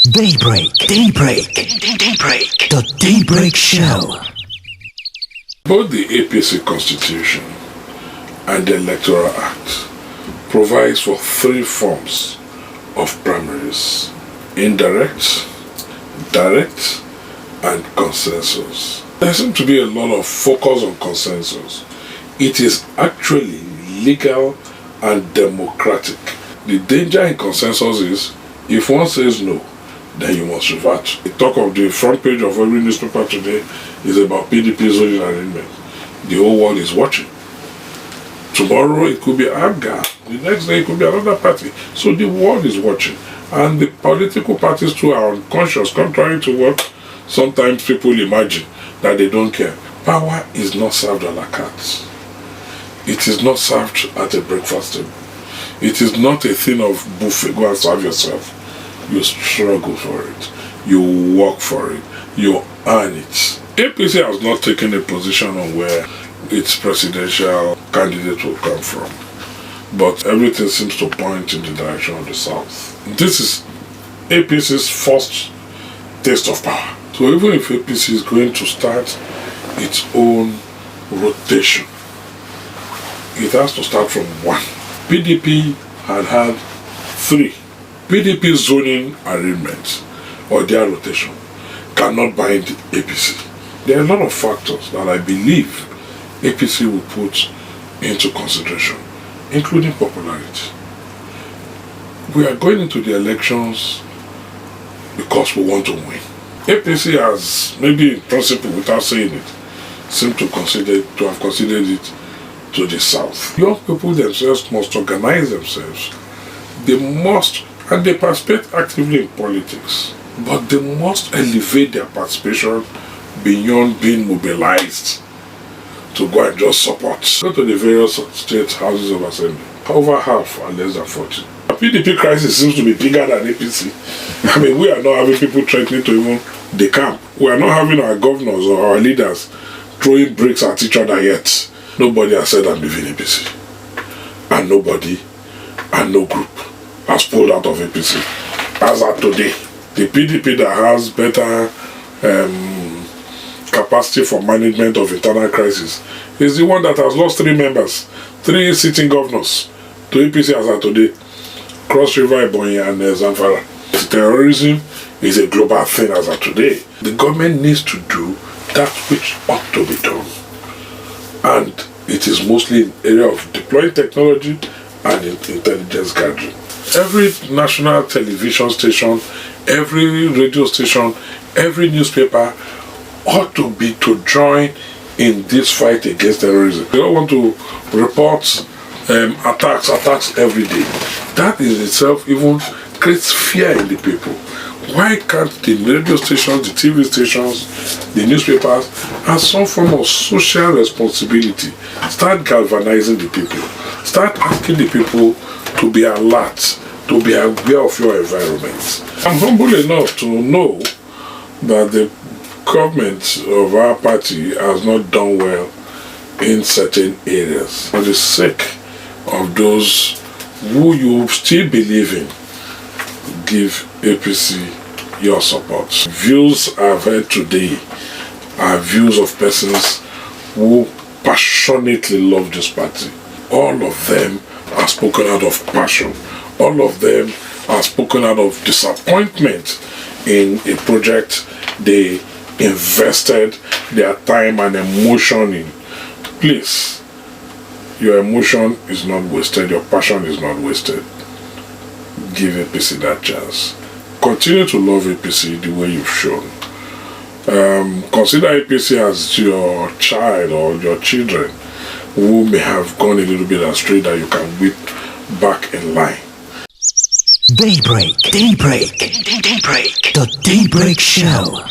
The Daybreak Show. Both the APC Constitution and the Electoral Act provides for 3 forms of primaries: indirect, direct, and consensus. There seems to be a lot of focus on consensus. It is actually legal and democratic. The danger in consensus is if one says no, then you must revert. The talk of the front page of every newspaper today is about PDP zoning arrangement. The whole world is watching. Tomorrow it could be ABGA. The next day it could be another party. So the world is watching. And the political parties too are unconscious, contrary to what sometimes people imagine, that they don't care. Power is not served a la carte. It is not served at a breakfast table. It is not a thing of buffet. Go and serve yourself. You struggle for it. You work for it. You earn it. APC has not taken a position on where its presidential candidate will come from. But everything seems to point in the direction of the South. This is APC's first taste of power. So even if APC is going to start its own rotation, it has to start from 1. PDP had 3. PDP zoning arrangements or their rotation cannot bind APC. There are a lot of factors that I believe APC will put into consideration, including popularity. We are going into the elections because we want to win. APC has, maybe in principle without saying it, seemed to have considered it to the South. Young people themselves must organize themselves. They must, and they participate actively in politics, but they must elevate their participation beyond being mobilized to go and just support. Go to the various state houses of assembly. Over half are less than 40. The PDP crisis seems to be bigger than APC. I mean, we are not having people threatening to even decamp. We are not having our governors or our leaders throwing bricks at each other yet. Nobody has said I'm leaving APC. And nobody and no group has pulled out of APC. As of today, the PDP that has better capacity for management of internal crisis is the one that has lost 3 members, 3 sitting governors to APC as of today: Cross River, Ebonyi, and Zamfara. Terrorism is a global thing as of today. The government needs to do that which ought to be done, and it is mostly in the area of deploying technology and intelligence gathering. Every national television station, every radio station, every newspaper ought to join in this fight against terrorism. They don't want to report attacks every day. That in itself even creates fear in the people. Why can't the radio stations, the TV stations, the newspapers have some form of social responsibility? Start galvanizing the people. Start asking the people to be alert, to be aware of your environment. I'm humble enough to know that the government of our party has not done well in certain areas. For the sake of those who you still believe in, give APC your support. Views I've heard today are views of persons who passionately love this party. All of them are spoken out of passion. All of them are spoken out of disappointment in a project they invested their time and emotion in. Please, your emotion is not wasted, your passion is not wasted. Give APC that chance. Continue to love APC the way you've shown. Consider APC as your child or your children who may have gone a little bit astray, that you can whip back in line. Daybreak. The Daybreak Show.